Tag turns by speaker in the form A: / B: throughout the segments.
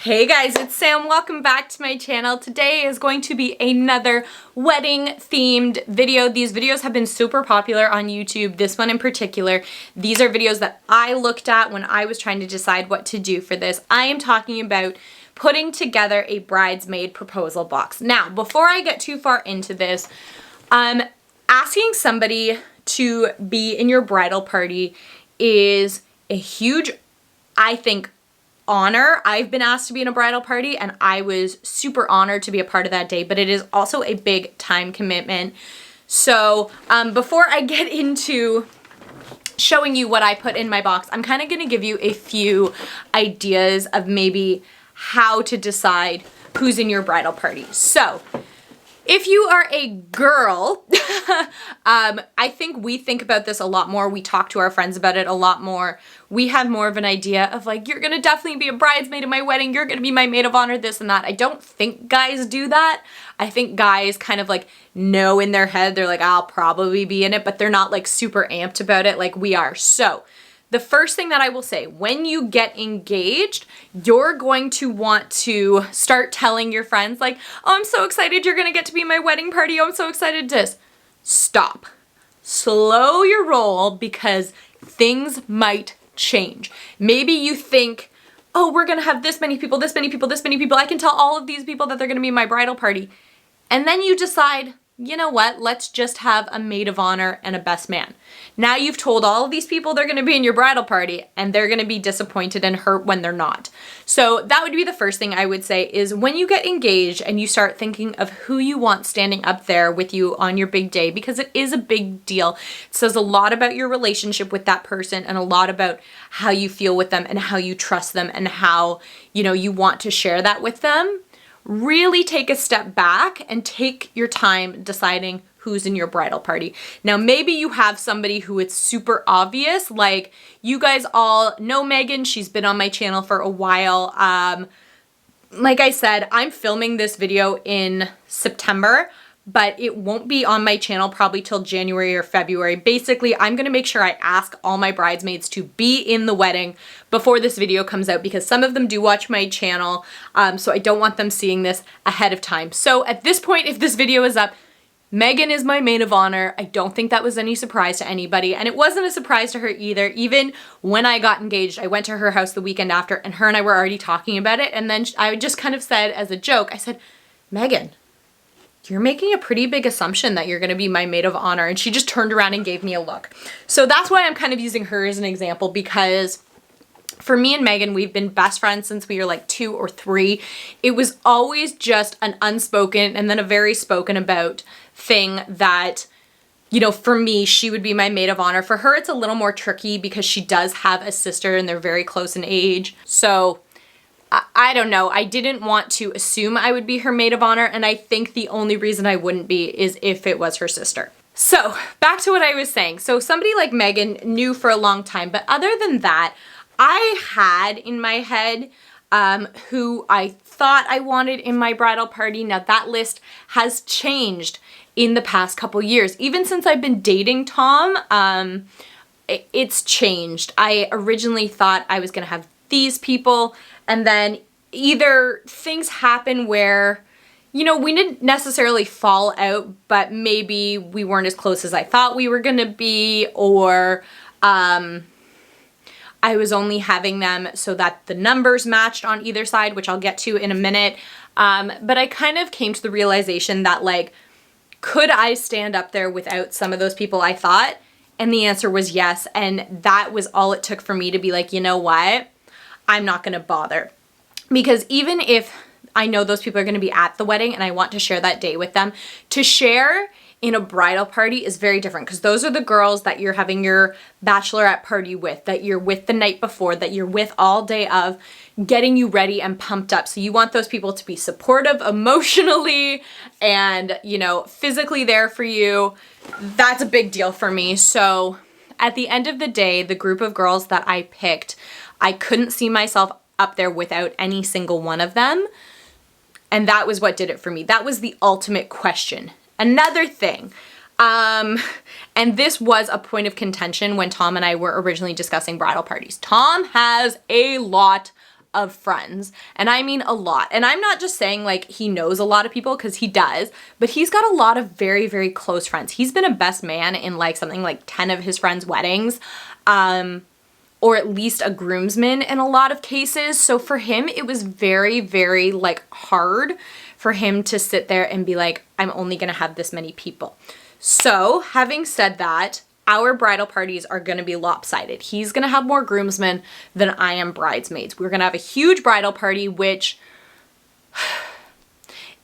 A: Hey guys, it's Sam. Welcome back to my channel. Today is going to be another wedding themed video. These videos have been super popular on YouTube, this one in particular. These are videos that I looked at when I was trying to decide what to do for this. I am talking about putting together a bridesmaid proposal box. Now, before I get too far into this, asking somebody to be in your bridal party is a huge, I think, honor. I've been asked to be in a bridal party and I was super honored to be a part of that day, but it is also a big time commitment. So before I get into showing you what I put in my box, I'm kind of going to give you a few ideas of maybe how to decide who's in your bridal party. So if you are a girl, I think we think about this a lot more. We talk to our friends about it a lot more. We have more of an idea of like, you're gonna definitely be a bridesmaid at my wedding. You're gonna be my maid of honor, this and that. I don't think guys do that. I think guys kind of like know in their head, they're like, I'll probably be in it, but they're not like super amped about it like we are. So the first thing that I will say, when you get engaged, you're going to want to start telling your friends like, oh, I'm so excited you're gonna get to be my wedding party. Oh, I'm so excited to stop. Slow your roll because things might change. Maybe you think, oh, we're gonna have this many people, this many people, this many people. I can tell all of these people that they're gonna be my bridal party. And then you decide, you know what, let's just have a maid of honor and a best man. Now you've told all of these people they're gonna be in your bridal party and they're gonna be disappointed and hurt when they're not. So that would be the first thing I would say is when you get engaged and you start thinking of who you want standing up there with you on your big day, because it is a big deal. It says a lot about your relationship with that person and a lot about how you feel with them and how you trust them and how, you know, you want to share that with them. Really take a step back and take your time deciding who's in your bridal party. Now, maybe you have somebody who it's super obvious, like you guys all know Megan. She's been on my channel for a while. Like I said, I'm filming this video in September, but it won't be on my channel probably till January or February. Basically, I'm gonna make sure I ask all my bridesmaids to be in the wedding before this video comes out because some of them do watch my channel, so I don't want them seeing this ahead of time. So at this point, if this video is up, Megan is my maid of honor. I don't think that was any surprise to anybody, and it wasn't a surprise to her either. Even when I got engaged, I went to her house the weekend after, and her and I were already talking about it, and then I just kind of said as a joke, I said, Megan, you're making a pretty big assumption that you're gonna be my maid of honor. And she just turned around and gave me a look. So that's why I'm kind of using her as an example, because for me and Megan, we've been best friends since we were like 2 or 3. It was always just an unspoken and then a very spoken about thing that, you know, for me, she would be my maid of honor. For her, it's a little more tricky because she does have a sister and they're very close in age. So I don't know. I didn't want to assume I would be her maid of honor, and I think the only reason I wouldn't be is if it was her sister. So back to what I was saying. So somebody like Megan knew for a long time, but other than that, I had in my head who I thought I wanted in my bridal party. Now that list has changed in the past couple years. Even since I've been dating Tom, it's changed. I originally thought I was gonna have these people, and then either things happen where, you know, we didn't necessarily fall out, but maybe we weren't as close as I thought we were gonna be, or I was only having them so that the numbers matched on either side, which I'll get to in a minute. But I kind of came to the realization that, like, could I stand up there without some of those people I thought? And the answer was yes. And that was all it took for me to be like, you know what? I'm not gonna bother. Because even if I know those people are gonna be at the wedding and I want to share that day with them, to share in a bridal party is very different because those are the girls that you're having your bachelorette party with, that you're with the night before, that you're with all day of, getting you ready and pumped up. So you want those people to be supportive emotionally and, you know, physically there for you. That's a big deal for me. So at the end of the day, the group of girls that I picked, I couldn't see myself up there without any single one of them. And that was what did it for me. That was the ultimate question. Another thing, and this was a point of contention when Tom and I were originally discussing bridal parties. Tom has a lot of friends, and I mean a lot. And I'm not just saying like he knows a lot of people, because he does, but he's got a lot of very, very close friends. He's been a best man in like something like 10 of his friends' weddings, or at least a groomsman in a lot of cases. So for him, it was very, very like hard for him to sit there and be like, I'm only gonna have this many people. So having said that, our bridal parties are gonna be lopsided. He's gonna have more groomsmen than I am bridesmaids. We're gonna have a huge bridal party, which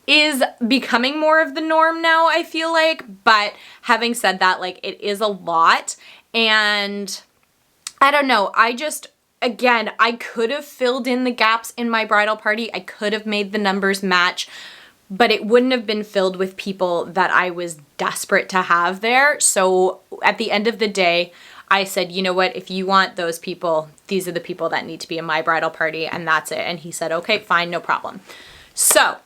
A: is becoming more of the norm now, I feel like. But having said that, like, it is a lot. And I don't know, again, I could have filled in the gaps in my bridal party. I could have made the numbers match, but it wouldn't have been filled with people that I was desperate to have there. So at the end of the day, I said, you know what, if you want those people, these are the people that need to be in my bridal party, and that's it. And he said, okay, fine, no problem. So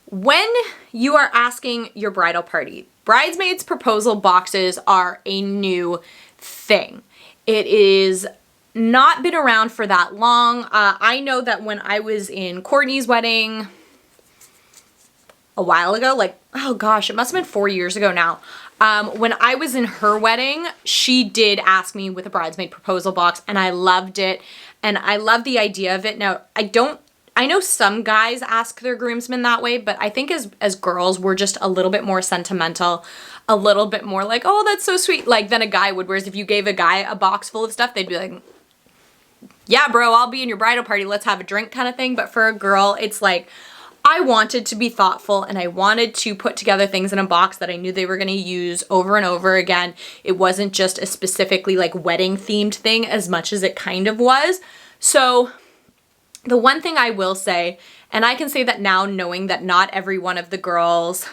A: when you are asking your bridal party, bridesmaids proposal boxes are a new thing. It is not been around for that long. I know that when I was in Courtney's wedding a while ago, like, oh gosh, it must have been 4 years ago now. When I was in her wedding, she did ask me with a bridesmaid proposal box, and I loved it. And I love the idea of it. Now, I know some guys ask their groomsmen that way, but I think as girls, we're just a little bit more sentimental, a little bit more like, oh, that's so sweet, like, than a guy would. Whereas if you gave a guy a box full of stuff, they'd be like, yeah, bro, I'll be in your bridal party, let's have a drink kind of thing. But for a girl, it's like, I wanted to be thoughtful, and I wanted to put together things in a box that I knew they were going to use over and over again. It wasn't just a specifically like wedding themed thing as much as it kind of was. So the one thing I will say, and I can say that now knowing that not every one of the girls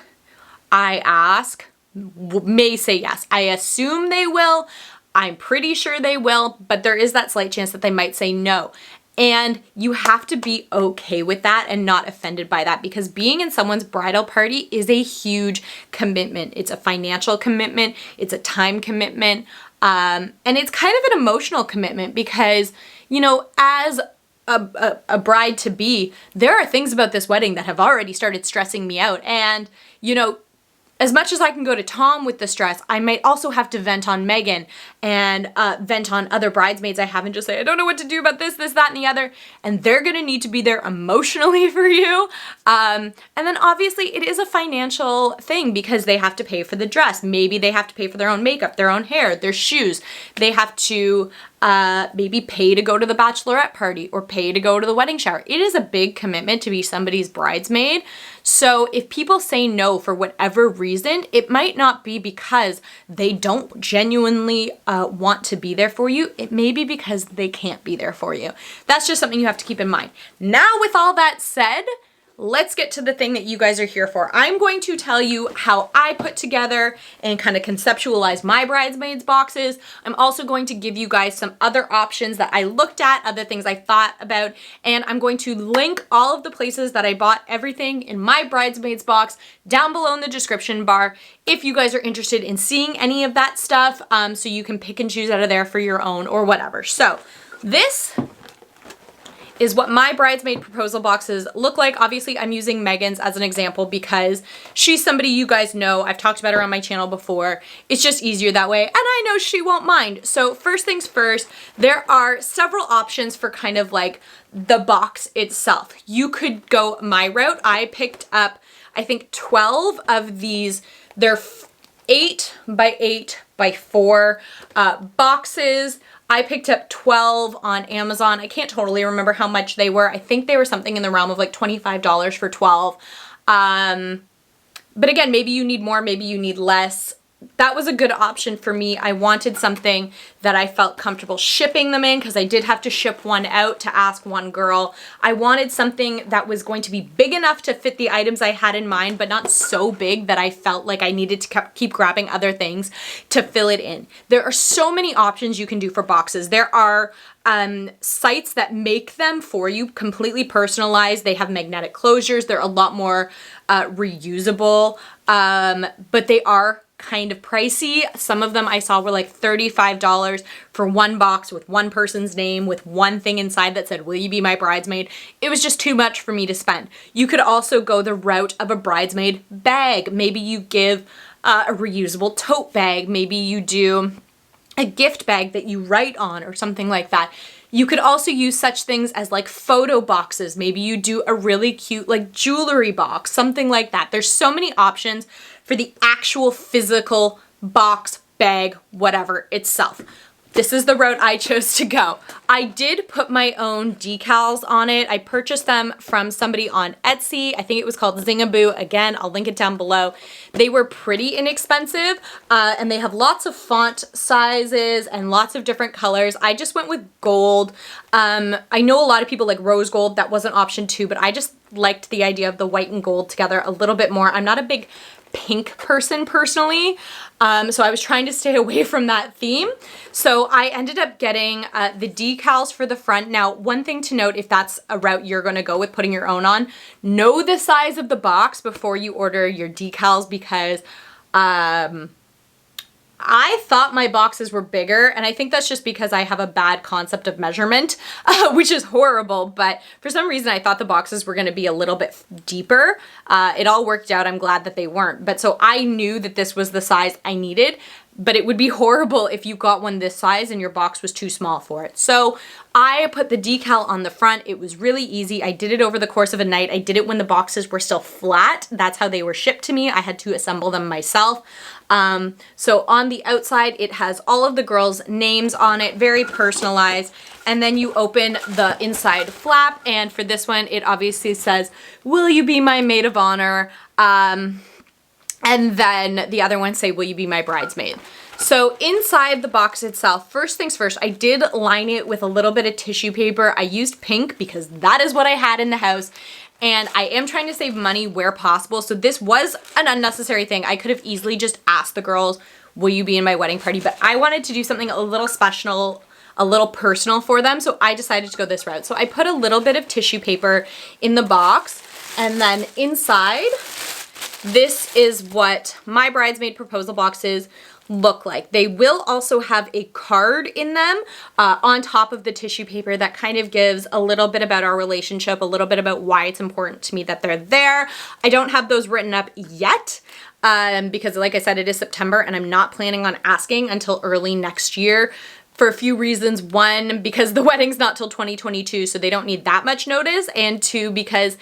A: I ask may say yes. I assume they will. I'm pretty sure they will, but there is that slight chance that they might say no. And you have to be okay with that and not offended by that, because being in someone's bridal party is a huge commitment. It's a financial commitment. It's a time commitment. And it's kind of an emotional commitment because, you know, as a bride to be, there are things about this wedding that have already started stressing me out. And, you know, as much as I can go to Tom with the stress, I might also have to vent on Megan and vent on other bridesmaids I have and just say, I don't know what to do about this, that, and the other. And they're going to need to be there emotionally for you. And then obviously it is a financial thing because they have to pay for the dress. Maybe they have to pay for their own makeup, their own hair, their shoes. They have to maybe pay to go to the bachelorette party or pay to go to the wedding shower. It is a big commitment to be somebody's bridesmaid. So if people say no for whatever reason, it might not be because they don't genuinely want to be there for you. It may be because they can't be there for you. That's just something you have to keep in mind. Now, with all that said, let's get to the thing that you guys are here for. I'm going to tell you how I put together and kind of conceptualize my bridesmaids boxes. I'm also going to give you guys some other options that I looked at, other things I thought about, and I'm going to link all of the places that I bought everything in my bridesmaids box down below in the description bar if you guys are interested in seeing any of that stuff, so you can pick and choose out of there for your own or whatever. So this is what my bridesmaid proposal boxes look like. Obviously, I'm using Megan's as an example because she's somebody you guys know. I've talked about her on my channel before. It's just easier that way, and I know she won't mind. So first things first, there are several options for kind of like the box itself. You could go my route. I picked up, I think, 12 of these. They're 8 by 8 by 4 boxes. I picked up 12 on Amazon. I can't totally remember how much they were. I think they were something in the realm of like $25 for 12. But again, maybe you need more, maybe you need less. That was a good option for me. I wanted something that I felt comfortable shipping them in because I did have to ship one out to ask one girl. I wanted something that was going to be big enough to fit the items I had in mind, but not so big that I felt like I needed to keep grabbing other things to fill it in. There are so many options you can do for boxes. There are sites that make them for you completely personalized. They have magnetic closures. They're a lot more reusable, but they are kind of pricey. Some of them I saw were like $35 for one box with one person's name with one thing inside that said, will you be my bridesmaid? It was just too much for me to spend. You could also go the route of a bridesmaid bag. Maybe you give a reusable tote bag. Maybe you do a gift bag that you write on or something like that. You could also use such things as like photo boxes. Maybe you do a really cute like jewelry box, something like that. There's so many options for the actual physical box, bag, whatever itself. This is the route I chose to go. I did put my own decals on it. I purchased them from somebody on Etsy. I think it was called Zingaboo. Again, I'll link it down below. They were pretty inexpensive and they have lots of font sizes and lots of different colors. I just went with gold. I know a lot of people like rose gold. That was an option too, but I just liked the idea of the white and gold together a little bit more. I'm not a big pink person personally, so I was trying to stay away from that theme. So I ended up getting the decals for the front. Now, one thing to note, if that's a route you're going to go with putting your own on, know the size of the box before you order your decals, because I thought my boxes were bigger, and I think that's just because I have a bad concept of measurement, which is horrible, but for some reason I thought the boxes were going to be a little bit deeper. It all worked out. I'm glad that they weren't. But so I knew that this was the size I needed, but it would be horrible if you got one this size and your box was too small for it. So I put the decal on the front. It was really easy. I did it over the course of a night. I did it when the boxes were still flat. That's how they were shipped to me. I had to assemble them myself. So on the outside, it has all of the girls' names on it, very personalized. And then you open the inside flap. And for this one, it obviously says, will you be my maid of honor? And then the other ones say, will you be my bridesmaid? So inside the box itself, first things first, I did line it with a little bit of tissue paper. I used pink because that is what I had in the house. And I am trying to save money where possible. So this was an unnecessary thing. I could have easily just asked the girls, will you be in my wedding party? But I wanted to do something a little special, a little personal for them. So I decided to go this route. So I put a little bit of tissue paper in the box, and then inside, this is what my bridesmaid proposal boxes look like. They will also have a card in them on top of the tissue paper that kind of gives a little bit about our relationship, a little bit about why it's important to me that they're there. I don't have those written up yet because like I said, it is September and I'm not planning on asking until early next year for a few reasons. One, because the wedding's not till 2022, so they don't need that much notice. And two, because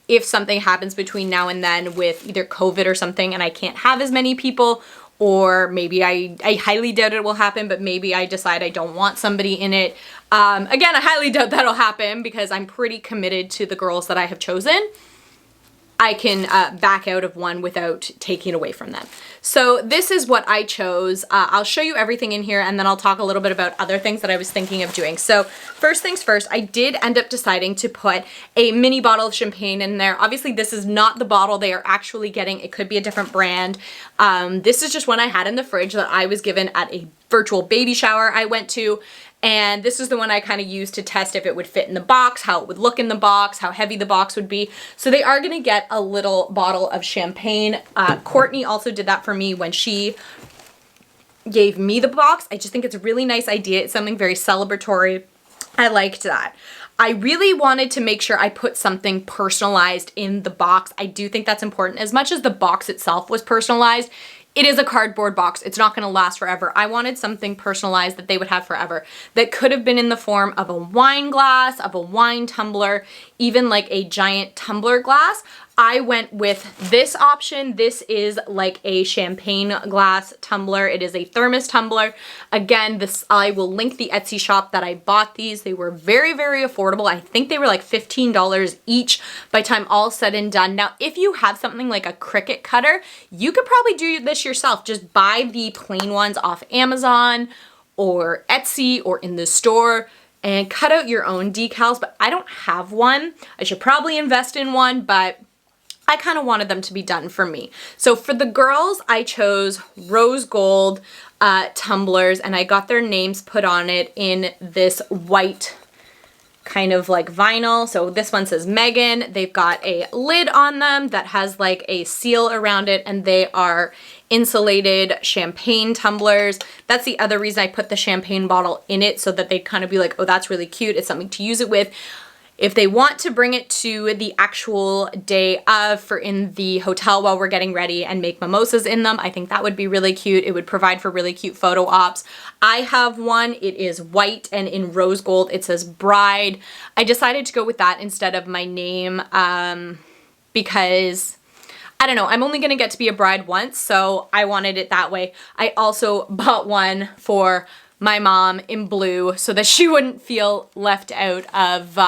A: if something happens between now and then with either COVID or something and I can't have as many people, or maybe I highly doubt it will happen, but maybe I decide I don't want somebody in it. Again, I highly doubt that'll happen because I'm pretty committed to the girls that I have chosen. I can back out of one without taking away from them. So this is what I chose. I'll show you everything in here and then I'll talk a little bit about other things that I was thinking of doing. So first things first, I did end up deciding to put a mini bottle of champagne in there. Obviously this is not the bottle they are actually getting. It could be a different brand. This is just one I had in the fridge that I was given at a virtual baby shower I went to. And this is the one I kind of used to test if it would fit in the box, how it would look in the box, how heavy the box would be. So they are going to get a little bottle of champagne. Courtney also did that for me when she gave me the box. I just think it's a really nice idea. It's something very celebratory. I liked that. I really wanted to make sure I put something personalized in the box. I do think that's important. As much as the box itself was personalized, it is a cardboard box. It's not going to last forever. I wanted something personalized that they would have forever that could have been in the form of a wine glass, of a wine tumbler, even like a giant tumbler glass. I went with this option. This is like a champagne glass tumbler. It is a thermos tumbler. Again, this I will link the Etsy shop that I bought these. They were very, very affordable. I think they were like $15 each by the time all said and done. Now, if you have something like a Cricut cutter, you could probably do this yourself. Just buy the plain ones off Amazon or Etsy or in the store and cut out your own decals, but I don't have one. I should probably invest in one, but I kind of wanted them to be done for me. So for the girls, I chose rose gold tumblers and I got their names put on it in this white kind of like vinyl. So this one says Megan. They've got a lid on them that has like a seal around it, and they are insulated champagne tumblers. That's the other reason I put the champagne bottle in it, so that they'd kind of be like, oh, that's really cute. It's something to use it with. If they want to bring it to the actual day of for in the hotel while we're getting ready and make mimosas in them, I think that would be really cute. It would provide for really cute photo ops. I have one. It is white and in rose gold. It says Bride. I decided to go with that instead of my name because I don't know, I'm only gonna get to be a bride once, so I wanted it that way. I also bought one for my mom in blue so that she wouldn't feel left out of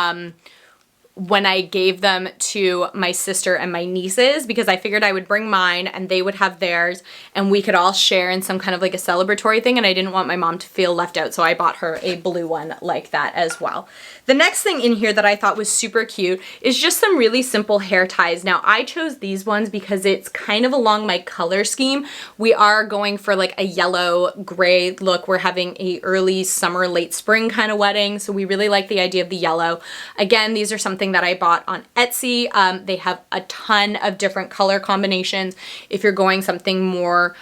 A: when I gave them to my sister and my nieces, because I figured I would bring mine and they would have theirs and we could all share in some kind of like a celebratory thing, and I didn't want my mom to feel left out, so I bought her a blue one like that as well. The next thing in here that I thought was super cute is just some really simple hair ties. Now I chose these ones because it's kind of along my color scheme. We are going for like a yellow gray look. We're having a early summer, late spring kind of wedding, so we really like the idea of the yellow. Again, these are something that I bought on Etsy. They have a ton of different color combinations. If you're going something more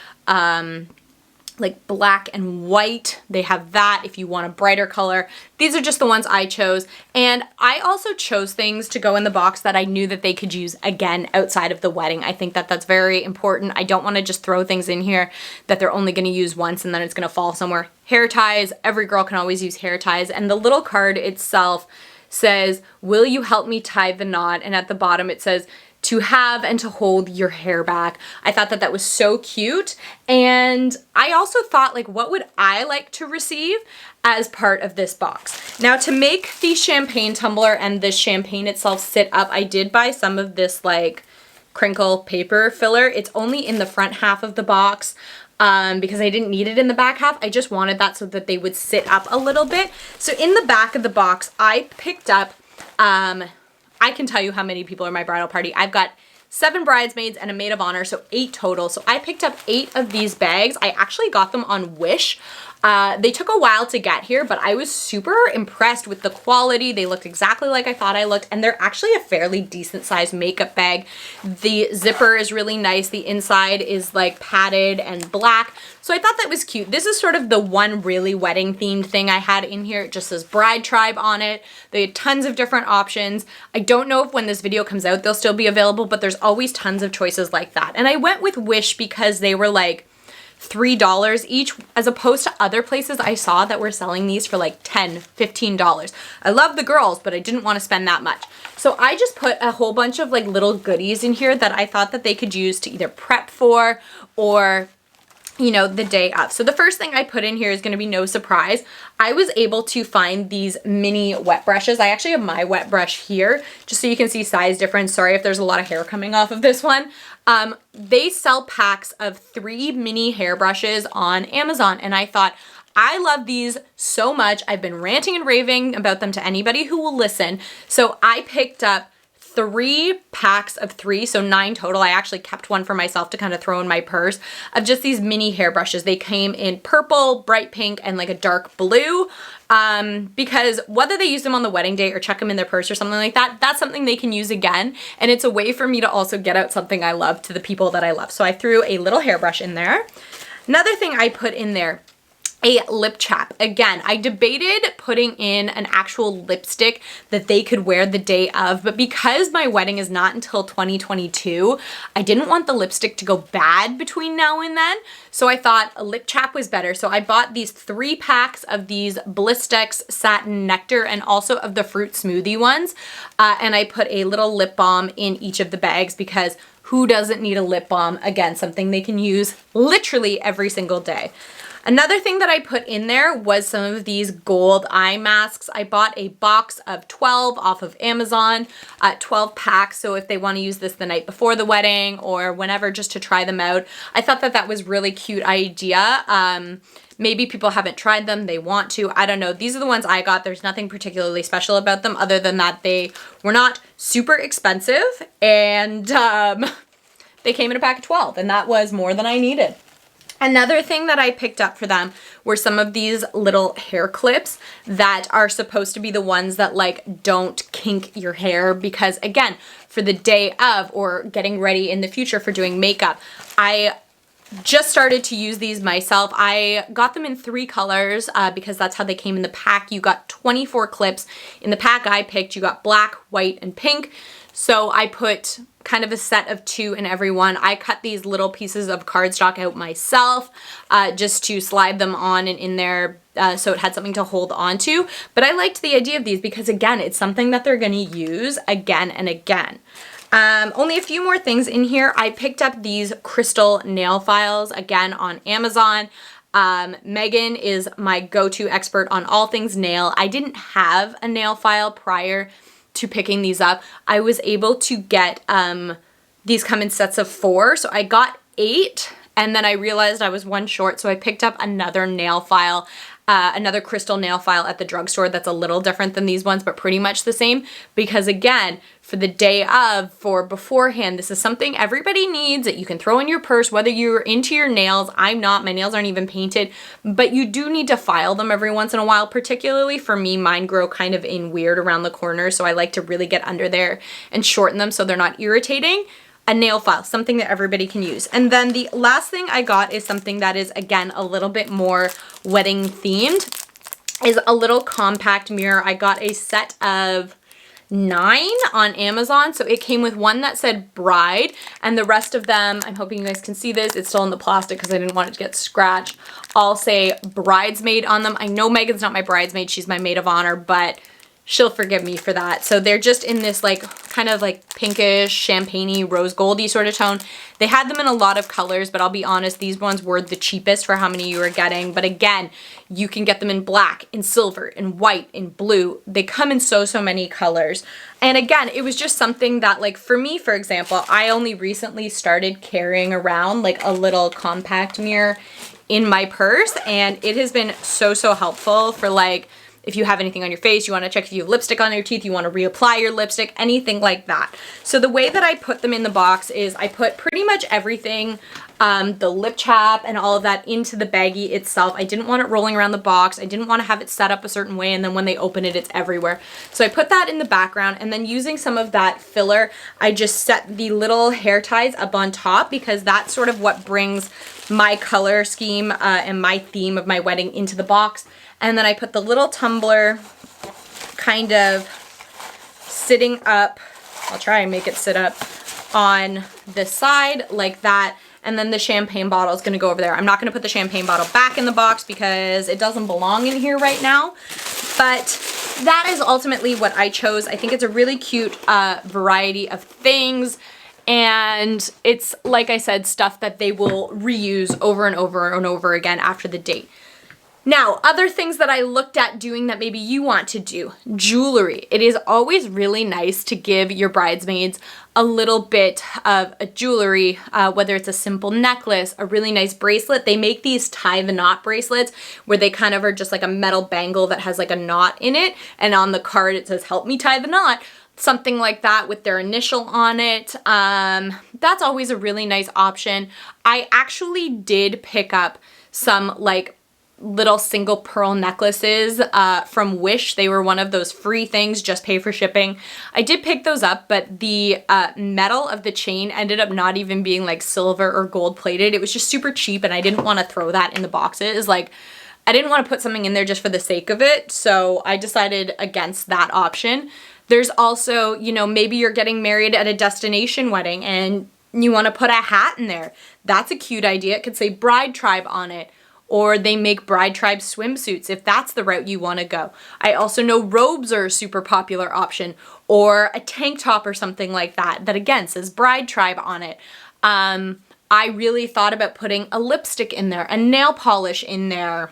A: like black and white, they have that. If you want a brighter color, these are just the ones I chose. And I also chose things to go in the box that I knew that they could use again outside of the wedding. I think that that's very important. I don't want to just throw things in here that they're only going to use once and then it's going to fall somewhere. Hair ties, every girl can always use hair ties. And the little card itself says, will you help me tie the knot? And at the bottom it says, to have and to hold your hair back. I thought that that was so cute. And I also thought, like, what would I like to receive as part of this box? Now, to make the champagne tumbler and the champagne itself sit up, I did buy some of this like crinkle paper filler. It's only in the front half of the box because I didn't need it in the back half. I just wanted that so that they would sit up a little bit. So in the back of the box, I picked up I can tell you how many people are my bridal party. I've got 7 bridesmaids and a maid of honor, so 8 total. So I picked up 8 of these bags. I actually got them on Wish. They took a while to get here, but I was super impressed with the quality. They looked exactly like I thought I looked, and they're actually a fairly decent sized makeup bag. The zipper is really nice. The inside is like padded and black. So I thought that was cute. This is sort of the one really wedding themed thing I had in here. It just says Bride Tribe on it. They had tons of different options. I don't know if when this video comes out, they'll still be available, but there's always tons of choices like that. And I went with Wish because they were like $3 each, as opposed to other places I saw that were selling these for like $10, $15. I love the girls, but I didn't want to spend that much. So I just put a whole bunch of like little goodies in here that I thought that they could use to either prep for or, you know, the day of. So the first thing I put in here is going to be no surprise. I was able to find these mini wet brushes. I actually have my wet brush here just so you can see size difference. Sorry if there's a lot of hair coming off of this one. They sell packs of 3 mini hairbrushes on Amazon, and I thought, I love these so much. I've been ranting and raving about them to anybody who will listen. So I picked up 3 packs of 3, so 9 total. I actually kept one for myself to kind of throw in my purse of just these mini hairbrushes. They came in purple, bright pink, and like a dark blue. Because whether they use them on the wedding day or chuck them in their purse or something like that, that's something they can use again. And it's a way for me to also get out something I love to the people that I love. So I threw a little hairbrush in there. Another thing I put in there, a lip chap. Again, I debated putting in an actual lipstick that they could wear the day of, but because my wedding is not until 2022, I didn't want the lipstick to go bad between now and then. So I thought a lip chap was better. So I bought these 3 packs of these Blistex Satin Nectar and also of the Fruit Smoothie ones. And I put a little lip balm in each of the bags because who doesn't need a lip balm? Again, something they can use literally every single day. Another thing that I put in there was some of these gold eye masks. I bought a box of 12 off of Amazon, 12 packs. So if they want to use this the night before the wedding or whenever, just to try them out. I thought that that was really cute idea. Maybe people haven't tried them, they want to, I don't know. These are the ones I got. There's nothing particularly special about them other than that they were not super expensive, and they came in a pack of 12, and that was more than I needed. Another thing that I picked up for them were some of these little hair clips that are supposed to be the ones that like don't kink your hair, because again, for the day of or getting ready in the future for doing makeup, I just started to use these myself. I got them in 3 colors because that's how they came in the pack. You got 24 clips. In the pack I picked, you got black, white, and pink. So I put kind of a set of 2 in every one. I cut these little pieces of cardstock out myself just to slide them on and in there so it had something to hold on to. But I liked the idea of these because again, it's something that they're gonna use again and again. Only a few more things in here. I picked up these crystal nail files again on Amazon. Megan is my go-to expert on all things nail. I didn't have a nail file prior to picking these up. I was able to get, these come in sets of 4. So I got 8 and then I realized I was 1 short. So I picked up another nail file, another crystal nail file at the drugstore that's a little different than these ones, but pretty much the same. Because again, for the day of, for beforehand, this is something everybody needs that you can throw in your purse, whether you're into your nails. I'm not, my nails aren't even painted, but you do need to file them every once in a while. Particularly for me, mine grow kind of in weird around the corners, so I like to really get under there and shorten them so they're not irritating. A nail file, something that everybody can use. And then the last thing I got is something that is, again, a little bit more wedding themed, is a little compact mirror. I got a set of 9 on Amazon. So it came with one that said bride, and the rest of them, I'm hoping you guys can see this, it's still in the plastic because I didn't want it to get scratched, all say bridesmaid on them. I know Megan's not my bridesmaid, she's my maid of honor, but she'll forgive me for that. So they're just in this like kind of like pinkish, champagne-y, rose goldy sort of tone. They had them in a lot of colors, but I'll be honest, these ones were the cheapest for how many you were getting. But again, you can get them in black, in silver, in white, in blue. They come in so many colors. And again, it was just something that, like, for me, for example, I only recently started carrying around like a little compact mirror in my purse, and it has been so helpful for like, if you have anything on your face, you want to check if you have lipstick on your teeth, you want to reapply your lipstick, anything like that. So the way that I put them in the box is I put pretty much everything, the lip chap and all of that, into the baggie itself. I didn't want it rolling around the box. I didn't want to have it set up a certain way and then when they open it, it's everywhere. So I put that in the background, and then using some of that filler, I just set the little hair ties up on top because that's sort of what brings my color scheme and my theme of my wedding into the box. And then I put the little tumbler kind of sitting up, I'll try and make it sit up, on the side like that. And then the champagne bottle is going to go over there. I'm not going to put the champagne bottle back in the box because it doesn't belong in here right now. But that is ultimately what I chose. I think it's a really cute variety of things. And it's, like I said, stuff that they will reuse over and over and over again after the date. Now, other things that I looked at doing that maybe you want to do. Jewelry. It is always really nice to give your bridesmaids a little bit of a jewelry, whether it's a simple necklace, a really nice bracelet. They make these tie the knot bracelets where they kind of are just like a metal bangle that has like a knot in it. And on the card it says, "Help me tie the knot." Something like that with their initial on it. That's always a really nice option. I actually did pick up some like little single pearl necklaces from Wish. They were one of those free things, just pay for shipping. I did pick those up, but the metal of the chain ended up not even being like silver or gold plated. It was just super cheap, and I didn't want to throw that in the boxes. Like, I didn't want to put something in there just for the sake of it, so I decided against that option. There's also, you know, maybe you're getting married at a destination wedding and you want to put a hat in there. That's a cute idea. It could say Bride Tribe on it. Or they make Bride Tribe swimsuits if that's the route you want to go. I also know robes are a super popular option, or a tank top or something like that, that again says Bride Tribe on it. I really thought about putting a lipstick in there, a nail polish in there.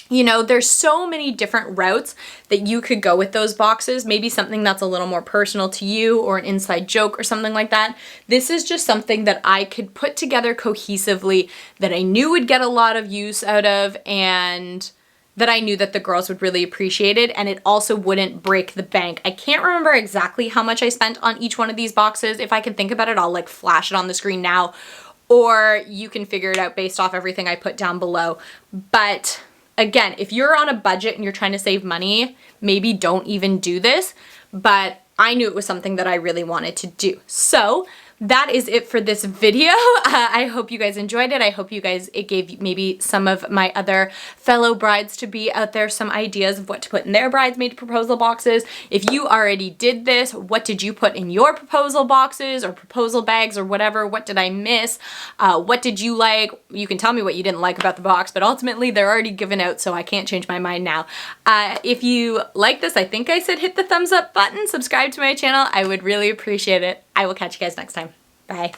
A: You know, there's so many different routes that you could go with those boxes. Maybe something that's a little more personal to you, or an inside joke or something like that. This is just something that I could put together cohesively, that I knew would get a lot of use out of, and that I knew that the girls would really appreciate it, and it also wouldn't break the bank. I can't remember exactly how much I spent on each one of these boxes. If I can think about it, I'll like flash it on the screen now. or you can figure it out based off everything I put down below. But again, if you're on a budget and you're trying to save money, maybe don't even do this, but I knew it was something that I really wanted to do. So that is it for this video. I hope you guys enjoyed it. I hope it gave maybe some of my other fellow brides-to-be out there some ideas of what to put in their bridesmaid proposal boxes. If you already did this, what did you put in your proposal boxes or proposal bags or whatever? What did I miss? What did you like? You can tell me what you didn't like about the box, but ultimately they're already given out, so I can't change my mind now. If you like this, I think I said hit the thumbs up button, subscribe to my channel. I would really appreciate it. I will catch you guys next time. Bye.